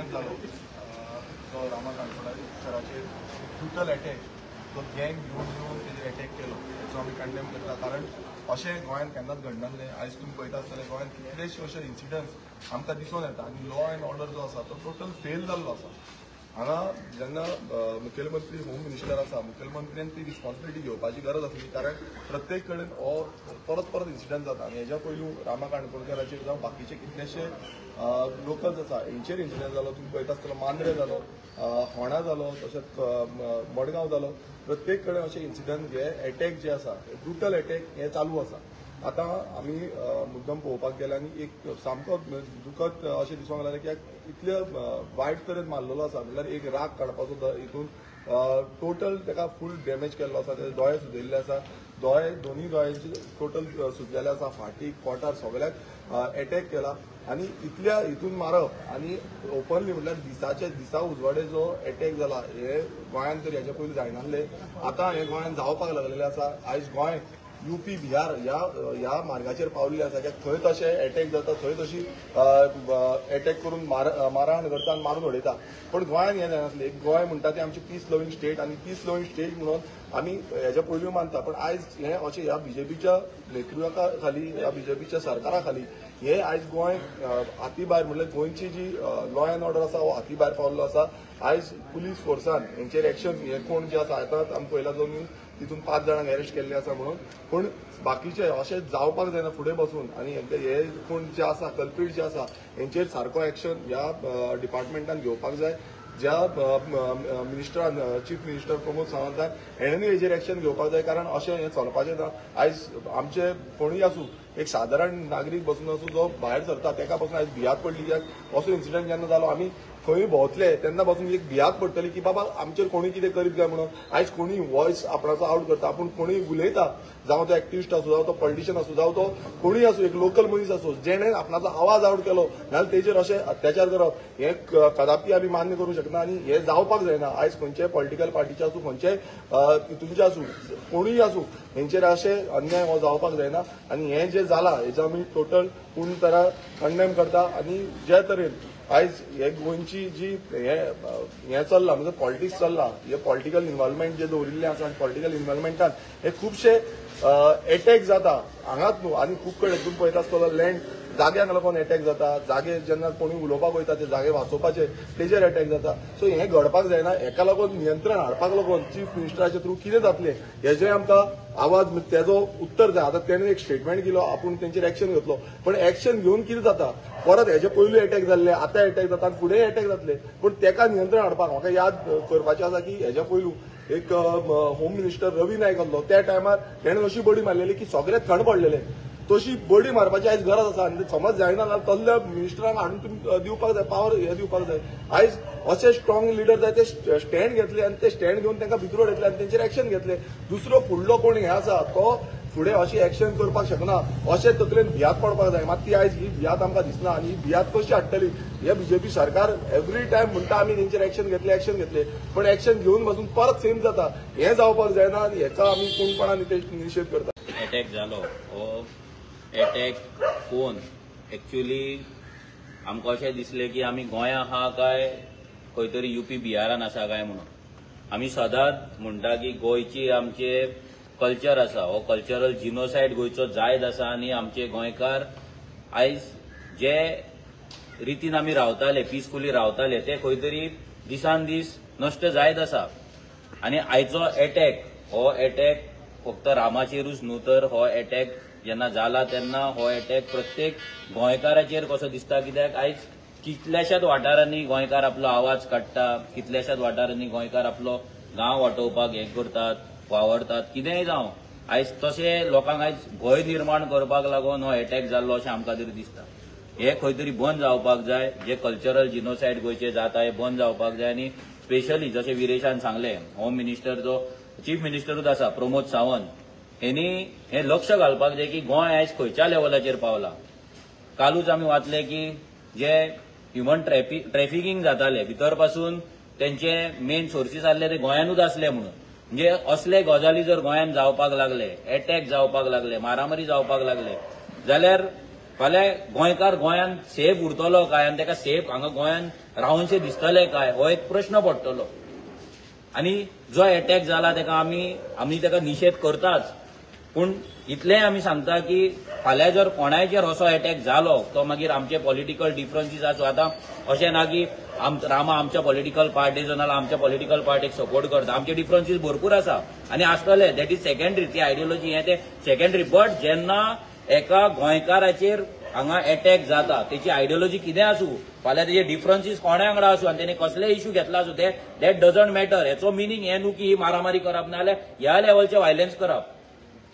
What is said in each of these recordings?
Incident जालो तो Rama काणकोणकाराचेर brutal attack तो गँग घेवन येवन तेजेर अटॅक केलो ताचो आमी कंडेम करता. कारण अशें गोंयांत केन्नाच घडनासलें. आयज तुमी पळयता आसतलें गोंयांत कितलेशे अशे इन्सिडंट्स आमकां दिसून येता आनी लॉ एंड ऑर्डर जो आसा तो टोटल फेल जाल्लो आसा. हांगा जेन्ना मुखेलमंत्री होम मिनिस्टर आसा मुखेलमंत्र्यान ती रिस्पॉन्सिबिलिटी घेवपाची गरज आसली. कारण प्रत्येक कडेन हो परत परत इन्सिडंट जाता आनी हेज्या पयलू रामा काणकोणकाराचेर जावं बाकीचे कितलेशे लोकल्स आसा हेंचेर इन्सिडंट जालो. तुमी पळयता आसतलो मांद्रे जालो, होणा जालो, तशेंच मडगांव जालो. प्रत्येक कडेन अशे इन्सिडंट हे अटॅक जे आसा ब्रुटल अटॅक हे चालू आसा. आतां आमी मुद्दम पळोवपाक गेले आनी एक सामको दुखद अशें दिसूंक लागलें कित्याक इतले वायट तरेन मारलेलो आसा. म्हणल्यार एक राग काडपाचो हितून टोटल ताका फूल डॅमेज केल्लो आसा. तेजे दोळे सुजिल्ले आसा. दोन्ही दोळ्यांचे टोटल सुजलेले आसा. फाटीक पोटार सगळ्याक अटॅक केला आनी इतल्या हितून मारप आनी ओपनली म्हणल्यार दिसा उजवाडे जो अटॅक जाला हे गोंयांत तरी हेच्या पयलीं जायनासलें. आतां हे गोंयांत जावपाक लागलेलें आसा. आयज गोंय यूपी बिहार ह्या मार्गाचेर पावल्ले आसा. कित्याक थंय तशे अटॅक जाता, थंय तशी अटॅक करून मारहाण करता आनी मारून उडयता. पण गोंयांत हें जायनासलें. एक गोंय म्हणटा तें आमची पीस लवींग स्टेट आनी पीस लवींग स्टेट म्हणून आमी हेच्या पयलीं मानता. पण आयज हें अशें ह्या बीजेपीच्या नेतृत्वा खाली ह्या बीजेपीच्या सरकारा खाली हे आयज गोंय हाती भायर म्हणल्यार गोंयची जी लॉ एंड ऑर्डर आसा हो हाती भायर पावल्लो आसा. आयज पुलीस फोर्सान हेंचेर एक्शन हे कोण जे आसा आतां आमी पयला जो न्यूज तितून 5 जाणांक अरेस्ट केल्ले आसा म्हणून. पण बाकीचे अशें जावपाक जायना फुडें बसून आनी हे कोण जे आसा कल्प्रीट जे आसा हेंचेर सारको एक्शन ह्या डिपार्टमेंटान घेवपाक जाय. ज्या मिनिस्टरान चीफ मिनिस्टर प्रमोद सावंतान हेणेनूय हेजेर एक्शन घेवपाक जाय. कारण अशें हें चलपाचें ना. आयज आमचे कोणूय आसूं एक सादारण नागरीक बसून आसूं जो भायर सरता तेका पासून आयज भियात पडली. कित्याक असो इन्सिडंट जेन्ना जालो आमी खंय भोंवतले तेन्ना पासून एक भियात पडटली की बाबा आमचेर कोणी कितें करीत काय म्हणून. आयज कोणी वॉयस आपणाचो आउट करता. आपूण कोणी उलयता जावं तो एक्टिविस्ट आसूं जावं तो पॉलिटिशियन आसूं जावं तो कोणूय आसूं एक लोकल मनीस आसूं जेणे आपणाचो आवाज आउट केलो नाल्यार तेजेर अशें अत्याचार करप हें कदापि आमी मान्य करूंक शकना आनी हें जावपाक जायना. आयज खंयच्याय पॉलिटिकल पार्टीचे आसूं खंयच्याय हितूनचे आसूं कोणूय आसूं हेंचेर अशें अन्याय हो जावपाक जायना. आनी हें जें जालां हेजो आमी टोटल पूर्ण तरा कंडेम करता. आनी जे तरेन आयज हे गोंयची जी हें चल्लां म्हणजे पॉलिटिक्स चल्लां हे पॉलिटिकल इन्वॉल्वमेंट जे दवरिल्लें आसा आनी पॉलिटिकल इन्वॉल्वमेंटान हे खुबशे अटॅक जाता हांगाच न्हू आनी खूब कडेन तुमी पळयता आसतलो लँड जाग्यांक लागून अटॅक जाता. जागे जेन्ना कोणी उलोवपाक वयता ते जागे वाचोवपाचे तेजेर अटॅक जाता. सो हें घडपाक जायना. हेका लागून नियंत्रण हाडपाक लागून चीफ मिनिस्टराच्या थ्रू कितें जातलें हेजें आमकां आवाज तेजो उत्तर जाय. आतां तेणें एक स्टेटमेंट दिलो आपूण तेंचेर एक्शन घेतलो. पण एक्शन घेवन कितें जाता परत हेजे पयलीं अटॅक जाल्ले आतां अटॅक जाता आनी फुडेंय अटॅक जातले. पण तेका नियंत्रण हाडपाक म्हाका याद करपाचें आसा की हेज्या पयलू एक होम मिनिस्टर रवी नायक आसलो. त्या टायमार तेणें अशी बडी मारलेली की सगळे थंड पडलेले. तशी बडी मारपाची आयज गरज आसा आनी समज जायना जाल्यार तसल्या मिनिस्टरांक हाडून तुमी दिवपाक जाय पावर हे दिवपाक जाय. आयज अशे स्ट्रॉंग लिडर जाय ते स्टँड घेतले आनी ते स्टँड घेवन तांकां भितर उडयतले आनी तेंचेर एक्शन घेतले. दुसरो फुडलो कोण हे आसा तो फुडें अशी एक्शन करपाक शकना. अशें तकलेन भियात पडपाक जाय. मात ती आयज ही भियात आमकां दिसना आनी ही भियात कशी हाडटली. हे बीजेपी सरकार एवरी टायम म्हणटा आमी तेंचेर एक्शन घेतले पण एक्शन घेवन पासून परत सेम जाता. हें जावपाक जायना आनी हेका आमी पूर्णपणान निशेध करता. अटॅक जालो हो अटॅक कोण एक्चुअली आमकां अशें दिसलें की आमी गोंया आहा काय खंय तरी यूपी बिहारान आसा काय म्हणून. आमी सदांच म्हणटा की गोंयची आमचे कल्चर आसा हो कल्चरल जिनोसायड गोंयचो जायत आसा आनी आमचे गोंयकार आयज जे रितीन आमी रावताले पिसफुली रावताले ते खंय तरी दिसान दीस नश्ट जायत आसा. आनी आयचो अटॅक हो अटॅक फक्त रामाचेरूच न्हू तर हो अटॅक जेन्ना जाला तेन्ना हो अटॅक प्रत्येक गोंयकाराचेर कसो दिसता. कित्याक आयज कितल्याशाच वाठारांनी गोंयकार आपलो आवाज काडटा. कितल्याशाच वाठारांनी गोंयकार आपलो गांव वाटोवपाक हें करतात वावरतात कितेंय जावं. आयज तशें लोकांक आयज भंय निर्माण करपाक लागून हो अटॅक जाल्लो अशें आमकां तरी दिसता. हे खंय तरी बंद जावपाक जाय. जे कल्चरल जिनोसायड गोंयचे जाता हे बंद जावपाक जाय. आनी स्पेशली जशें विरेशान सांगलें होम मिनिस्टर जो चीफ मिनिस्टरूच आसा प्रमोद सावंत हेनी हे लक्ष घालपाक जाय की गोंय आयज खंयच्या लेवलाचेर पावला. कालूच आमी वाचले की जे ह्युमन ट्रॅफिकींग जाताले भितर पासून तेंचे मेन सोर्सीस आसले ते गोंयानूच आसले म्हणून. म्हणजे असले गजाली जर गोंयान जावपाक लागले अटॅक जावपाक लागले मारामारी जावपाक लागले जाल्यार फाल्यां गोंयकार गोंयान सेफ उरतलो काय आनी ताका सेफ हांगा गोंयान रावनशें दिसतलें काय हो एक प्रश्न पडटलो. आनी जो अटॅक जाला ताका आमी ताका निशेध करताच, पूण इतलेंय आमी सांगता की फाल्यां जर कोणायचेर असो अटॅक जालो तो मागीर आमचे पॉलिटिकल डिफरन्सीस आसूं. आतां अशें ना की रामा आमच्या पॉलिटिकल पार्टीचो नाल्यार आमच्या पॉलिटिकल पार्टीक सपोर्ट करता. आमचे डिफरन्सीस भरपूर आसा आनी आसतले. That is secondary. ती आयडियोलॉजी हें ते सेकंडरी. बट जेन्ना एका गोंयकाराचेर हांगा अटॅक जाता तेची आयडियोलॉजी कितें आसूं, फाल्यां तेजे डिफरन्सीस कोणा वांगडा आसूं आनी तेणे कसले इश्यू घेतला आसूं ते दॅट डजंट मॅटर. हेचो मिनींग हें न्हू की ही मारामारी करप नाल्यार ह्या लेवलचे व्हायलन्स करप.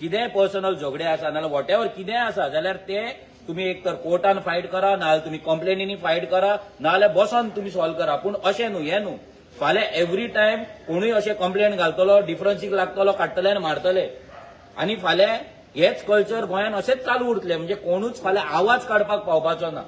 कितेंय पर्सनल झगडे आसा नाल्यार वॉट एव्हर कितें आसा जाल्यार ते तुम्ही एक तर कोर्टान फायट करा नाल्यार तुम्ही कंप्लेनींनी फायट करा नाल्यार बसून तुम्ही सॉल्व करा. पूण अशें न्हू, हें न्हू. फाल्यां एवरी टायम कोणूय अशें कंप्लेंट घालतलो, डिफरन्सीक लागतलो, काडटले आनी मारतले. आनी फाल्यां हेच कल्चर गोंयान अशेंच चालू उरतले. म्हणजे कोणूच फाल्यां आवाज काडपाक पावपाचो ना.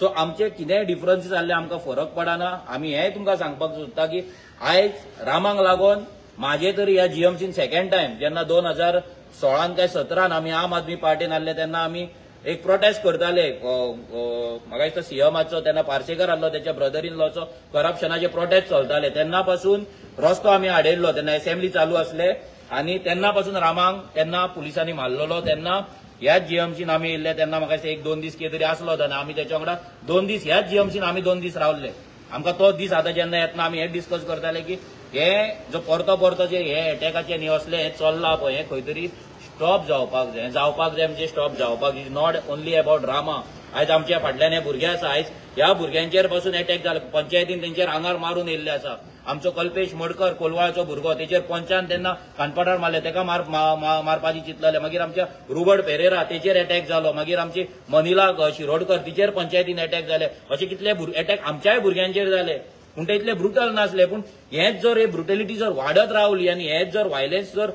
सो आमचे कितेंय डिफरन्सीस जाल्ले आमकां फरक पडना. आमी हेंय तुमकां सांगपाक सोदता की आयज रामांक लागून म्हाजे तरी ह्या जीएमसीन सेकंड टायम जेन्ना 2016 काय 17 आमी आम आदमी पार्टीन आसले तेन्ना आमी एक प्रोटेस्ट करताले. म्हाका दिसता सीएमाचो तेन्ना पार्सेकर आहलो त्याच्या ब्रदर इन लॉचो करप्शनाचे प्रोटेस्ट चलताले. तेन्ना पासून रस्तो आमी आडयल्लो. तेन्ना असेंब्ली चालू आसले आनी तेन्ना पासून रामांक तेन्ना पुलिसांनी मारलेलो. तेन्ना ह्याच जीएमसीन आमी येयल्ले. तेन्ना म्हाका दिसता 1-2 दीस कितें तरी आसलो तेन्ना आमी त्याच्या वांगडा 2 दीस ह्याच जीएमसीन आमी 2 दीस रावल्ले. आमकां तो दीस आतां जेन्ना येतना आमी हें डिस्कस करताले की हे जो परतो जे हे अटॅकाचे न्ही असले हे चल्ला पळय हें खंय तरी स्टॉप जावपाक जाय. जावपाक जाय म्हणजे स्टॉप जावपाक is not only about drama. आयज आमच्या फाटल्यान हे भुरगे आसा. आयज ह्या भुरग्यांचेर पासून अटॅक जाला. पंचायतीन तेंचेर आंगार मारून येयल्ले आसा. आमचो कल्पेश मडकर कोलवाळचो भुरगो तेचेर पंचान तेन्ना कानपटार मारले, तेका मारपाची चिंतलेले. मागीर आमच्या रुबर्ट पेरेरा तेचेर अटॅक जालो. मागीर आमची मनिला शिरोडकर तिचेर पंचायतीन अटॅक जाले. असे कितले अटॅक आमच्याय भुरग्यांचेर जाले. पूण ते इतले ब्रुटल नासले. पूण हेच जर हे ब्रुटलिटी जर वाडत रावली आनी हेच जर व्हायलन्स जर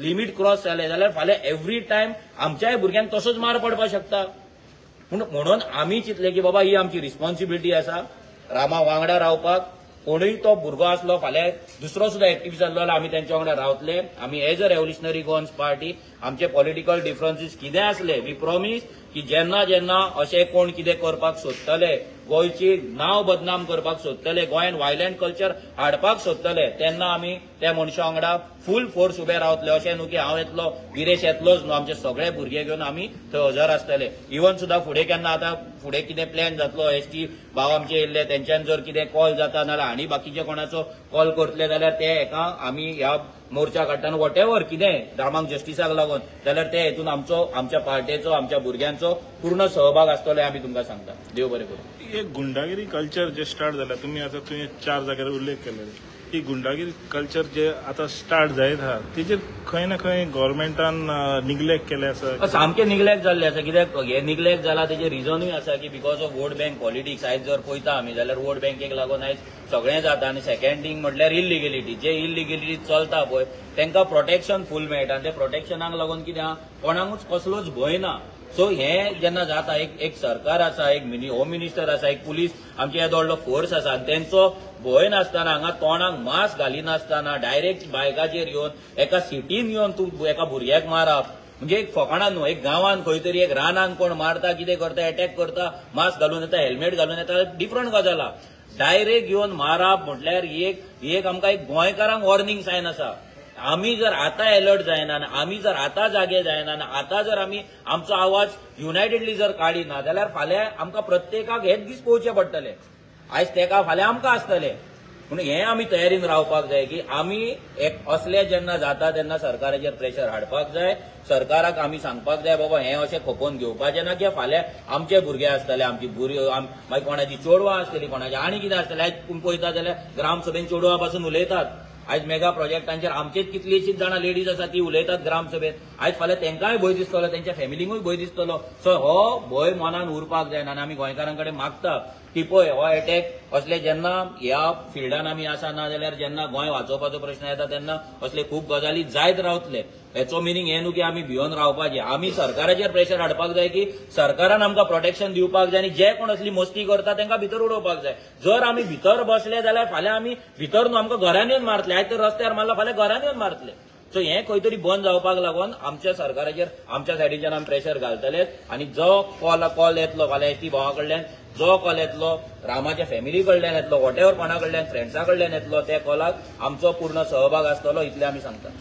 लिमीट क्रॉस जाले जाल्यार फाल्यां एवरी टायम आमच्याय भुरग्यांक तसोच मार पडपाक शकता. म्हणून आमी चिंतले की बाबा ही आमची रिस्पॉन्सिबिलिटी आसा रामा वांगडा रावपाक. कोणूय तो भुरगो आसलो फाल्यां दुसरो सुद्धा एक्टिव्ह जाल्लो जाल्यार आमी तेंच्या वांगडा रावतले. आमी as a revolutionary Goans party आमचे पॉलिटिकल डिफरन्सीस कितें आसले वी प्रॉमिस की जेन्ना जेन्ना अशें कोण कितें करपाक सोदतले, गोंयची नांव बदनाम करपाक सोदतले, गोंयान व्हायलंट कल्चर हाडपाक सोदतले तेन्ना आमी त्या मनशा वांगडा फूल फोर्स उबे रावतले. अशें न्हू की हांव येतलो गिरेश येतलोच न्हू. आमचे सगळे भुरगे घेवन आमी थंय हजर आसतले. इवन सुद्धा फुडें केन्ना आतां फुडें कितें प्लॅन जातलो एसटी भाव आमचे येयल्ले तेंच्यान जर कितें कॉल जाता नाल्यार आनी बाकीचे कोणाचो कॉल करतले जाल्यार ते हेका आमी ह्या मोर्चा काडटाना वॉट एव्हर कितें रामांक जस्टिसाक लागून जाल्यार ते हेतून आमच्या पार्टीचो आमच्या भुरग्यांचो पूर्ण सहभाग आसतलो आमी तुमकां सांगता. देव बरें करूं. हे गुंडागिरी कल्चर जे स्टार्ट जाला तुम्ही आता 4 जाग्यार उल्लेख केलेलो. ही गुंडागिरी कल्चर जे आता स्टार्ट जायत आहा तेजेर खंय ना खंय गव्हर्मेंटान निग्लेक्ट केले आसा. सामकें निग्लेक्ट जाल्ले आसा. कित्याक हे निग्लेक्ट जाला तेजे रिजनूय आसा की because of vote bank politics. आयज जर पळयता आमी जाल्यार वोट बँकेक लागून आयज सगळें जाता. आनी सेकंड थिंग म्हटल्यार इलिगेलिटी. जे इलिगेलिटी चलता पळय तांकां प्रोटेक्शन फूल मेळटा. आनी ते प्रोटेक्शनाक लागून कितें आहा कोणाकूच कसलोच भंय ना. सो हे जेन्ना जाता एक सरकार आसा, एक होम मिनिस्टर आसा, एक पुलीस आमचे येदो व्हडलो फोर्स आसा आनी तेंचो भंय नासतना हांगा तोंडाक मास्क घालिनासतना डायरेक्ट बायकाचेर येवन एका सिटीन येवन तूं एका भुरग्याक मारप म्हणजे एक फकाणां न्हू. एक गांवांत खंय तरी एक रानान कोण मारता, कितें करता, अटॅक करता, मास्क घालून येता, हेल्मेट घालून येता, डिफरंट गजाल आहा. डायरेक्ट येवन मारप म्हटल्यार एक आमकां एक गोंयकारांक वॉर्निंग सायन आसा. आमी जर आतां अलर्ट जायना आनी आमी जर आतां जागे जायना आनी आतां जर आमी आमचो आवाज युनायटेडली जर काडिना जाल्यार फाल्यां आमकां प्रत्येकाक हेच दीस पळोवचे पडटले. आयज तेका फाल्यां आमकां आसतले. म्हणून हें आमी तयारीन रावपाक जाय की आमी एक असले जेन्ना जाता तेन्ना सरकाराचेर प्रेशर हाडपाक जाय. सरकाराक आमी सांगपाक जाय बाबा हें अशें खपोवन घेवपाचें ना की फाल्यां आमचे भुरगे आसतले, आमची मागीर कोणाची चेडवां आसतलीं, कोणाची आनी कितें आसतलें. आयज पूण पळयता जाल्यार ग्रामसभेन चेडवां पासून उलयतात. आयज मेगा प्रोजेक्टांचेर आमचेच कितलीशीच जाणां लेडीज आसा ती उलयतात ग्रामसभेत. आयज फाल्यां तेंकांय भंय दिसतलो, तेंच्या फॅमिलींकूय भंय दिसतलो. सो हो भंय मनान उरपाक जायना. आनी आमी गोंयकारां कडेन मागता की पळय हो अटॅक असले जेन्ना ह्या फिल्डान आमी आसा ना जाल्यार जेन्ना गोंय वाचोवपाचो प्रश्न येता तेन्ना असले खूब गजाली जायत रावतले. हेचो मिनींग हें न्हू की आमी भिवन रावपाचें. आमी सरकाराचेर प्रेशर हाडपाक जाय की सरकारान आमकां प्रोटेक्शन दिवपाक जाय आनी जे कोण असली मस्ती करता तांकां भितर उडोवपाक जाय. जर आमी भितर बसले जाल्यार फाल्यां आमी भितर न्हू आमकां घरान येवन मारतले. आयज तर रस्त्यार मारला फाल्यां घरान येवन मारतले. सो हें खंय तरी बंद जावपाक लागून आमच्या सरकाराचेर आमच्या सायडीच्यान आमी प्रेशर घालतले आनी जो कॉल येतलो फाल्यां एसटी भावा कडल्यान जो कॉल येतलो रामाच्या फॅमिली कडल्यान येतलो वॉटेवर कोणा कडल्यान फ्रेंड्सा कडल्यान येतलो त्या कॉलाक आमचो पूर्ण सहभाग आसतलो इतलें आमी सांगतात.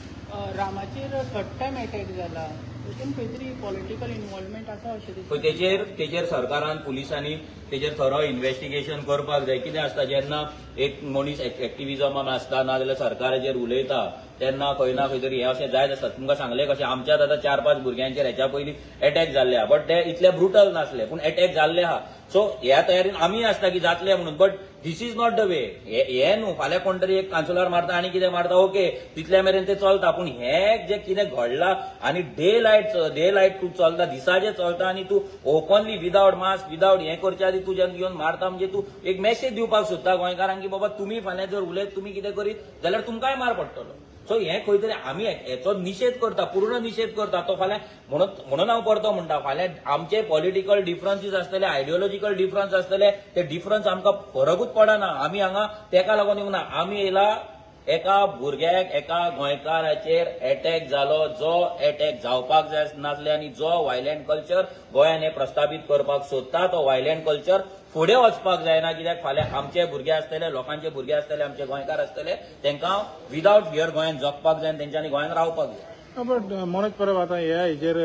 रामाचेर थर्ड टायम अटॅक जाला खंय तरी पॉलिटिकल इन्वॉल्वमेंट आसा अशें दिसता. तेजेर सरकारान पुलिसांनी तेजेर थरो इन्व्हेस्टिगेशन करपाक जाय. कितें आसता जेन्ना एक मनीस एक्टिव्हिजमान आसता ना जाल्यार सरकाराचेर उलयता तेन्ना खंय ना खंय तरी हें अशें जायत आसता. तुमकां सांगलें कशें आमच्यात आतां 4-5 भुरग्यांचेर हेच्या पयलीं अटॅक जाल्ले आहा बट ते इतले ब्रुटल नासले पूण अटॅक जाल्ले आहा. सो ह्या तयारीन आमी आसता की जातले म्हणून but this is not the way. हे न्हू फाल्यां कोण तरी एक कांसुलार मारता आनी कितें मारता ओके तितल्या मेरेन ते चलता पूण हें जें कितें घडलां आनी डे लायट तूं चलता दिसाचें चलता आनी तूं ओपनली विदाउट मास्क विदाउट हें करच्या आदी तूं जेन्ना घेवन मारता म्हणजे तूं एक मेसेज दिवपाक सोदता गोंयकारांक की बाबा तुमी फाल्यां जर उलयत तुमी कितें करीत जाल्यार तुमकांय मार पडटलो. सो हें खंय तरी आमी हेचो निशेध करता पूर्ण निशेध करता. तो फाल्यां म्हणून हांव परतो म्हणटा फाल्यां आमचे पॉलिटिकल डिफरन्सीस आसतले आयडियोलॉजिकल डिफरन्स आसतले ते डिफरन्स आमकां फरकूच पडना. आमी हांगा तेका लागून येवना आमी येयला एका भुरग्याक एका गोंयकाराचेर अटॅक जालो जो अटॅक जावपाक जाय नासले आनी जो व्हायलंट कल्चर गोंयान हे प्रस्थापीत करपाक सोदता तो व्हायलंट कल्चर फुडें वचपाक जायना. कित्याक फाल्यां आमचे भुरगे आसतले लोकांचे भुरगे आसतले आमचे गोंयकार आसतले तांकां विदाउट फियर गोंयान जगपाक जाय आनी तेंच्यांनी गोंयान रावपाक जाय. बट मनोज परब आतां हेजेर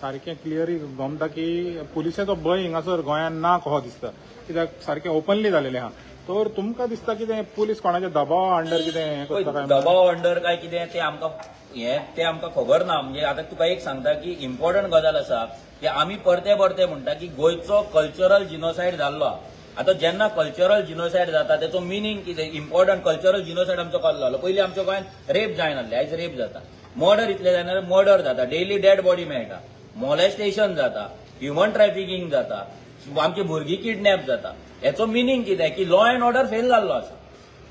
सारकें क्लियरी गमता की पुलिसाचो भंय हिंगासर गोंयान ना कहो दिसता कित्याक सारकें ओपनली जालेलें आहा. तर तुमकां दिसता कितें पुलीस कोणाच्या दबावा अंडर कितें हें करता काय दबाव अंडर काय कितें ते आमकां खबर ना. म्हणजे आतां तुका एक सांगता की इम्पॉर्टंट गजाल आसा की आमी परते म्हणटा की गोंयचो कल्चरल जिनोसायड जाल्लो आहा. आतां जेन्ना कल्चरल जिनोसायड जाता तेचो मिनींग कितें इम्पॉर्टंट कल्चरल जिनोसायड आमचो कसलो जालो पयलीं आमच्या गोंयान रेप जायनासले आयज रेप जाता. मर्डर इतले जायना मर्डर जाता डेली डेड बॉडी मेळटा मॉलेस्टेशन जाता ह्युमन ट्रॅफिकिंग जाता आमची भुरगीं किडनॅप जाता. हेचो मिनींग कितें की लॉ अँड ऑर्डर फेल जाल्लो आसा.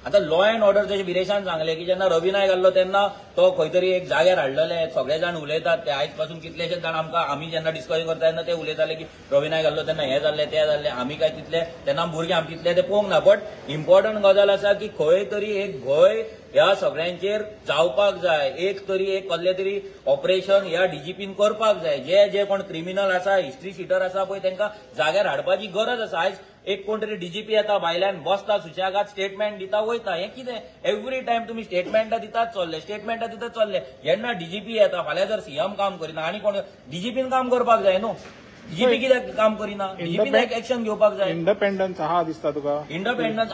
आतां लॉ अँड ऑर्डर जशें विरेशान सांगलें की जेन्ना रवी नायक आसलो तेन्ना तो खंय तरी एक जाग्यार हाडलेले सगळे जाण उलयतात ते आयज पासून कितलेशेच जाण आमी जेन्ना डिस्कशन करता तेन्ना ते उलयताले की रवी नायक आसलो तेन्ना हें जाल्लें तें जाल्लें आमी काय तितले तेन्ना भुरगे आमी तितले ते पळोवंक ना. बट इम्पॉर्टंट गजाल आसा की खंय तरी एक भंय ह्या सगळ्यांचेर जावपाक जाय. एक कसलें तरी ऑपरेशन ह्या डीजीपीन करपाक जाय. जे कोण क्रिमिनल आसा हिस्ट्री शिटर आसा पळय तांकां जाग्यार हाडपाची गरज आसा. आयज एक कोण तरी डीजीपी येता भायल्यान बसता सुशेगाद स्टेटमेंट दिता वयता. हें कितें एवरी टायम तुमी स्टेटमेंटां दितात चल्ले जेन्ना डीजीपी येता फाल्यां जर सीएम काम करिना आनी कोण डीजीपीन काम करपाक जाय न्हू. डीजीपी कित्याक काम करिना डीजीपीन एक्शन घेवपाक जाय. इंडिपेंडन्स आहा दिसता तुका इंडिपेंडन्स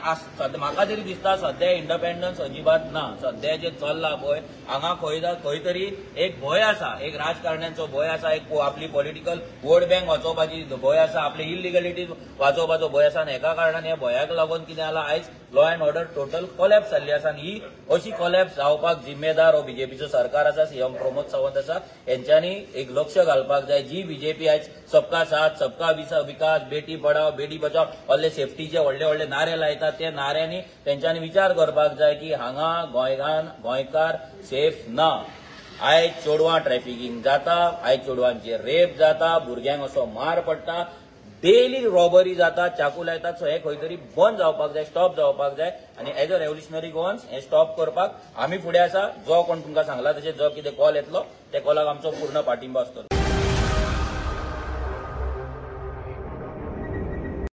म्हाका तरी दिसता सध्या इंडिपेंडन्स अजिबात ना. सध्या जे चल्ला पळय हांगा खंय तरी एक भंय आसा एक राजकारण्यांचो भंय आसा एक आपली पॉलिटिकल वोट बँक वाचोवपाची भंय आसा आपली इलिगलिटीज वाचोवपाचो भंय आसा. आनी एका कारणान हे भंयाक लागून कितें जाला आयज law and order total collapse जाल्ली आसा. आनी ही अशी कोलॅप्स जावपाक जिम्मेदार हो बीजेपीचो सरकार आसा सीएम प्रमोद सावंत आसा हेंच्यांनी एक लक्ष घालपाक जाय. जी बीजेपी आयज सबका साथ सबका विकास बेटी पढाओ बेटी बचाव असले सेफ्टीचे व्हडले नारे लायतात ते नाऱ्यांनी तेंच्यांनी विचार करपाक जाय की हांगा गोंयकार सेफ ना. आयज चेडवां ट्रॅफिकिंग जाता आयज चेडवांचेर रेप जाता भुरग्यांक असो मार पडटा डेली रॉबरी जाता चाकू लायतात. सो हे खंय तरी बंद जावपाक जाय स्टॉप जावपाक जाय. आनी एज अ रेव्होल्युशनरी गोवन्स हे स्टॉप करपाक आमी फुडें आसा. जो कोण तुमकां सांगला तशें जो कितें कॉल येतलो त्या कॉलाक आमचो पूर्ण पाठिंबा आसतलो.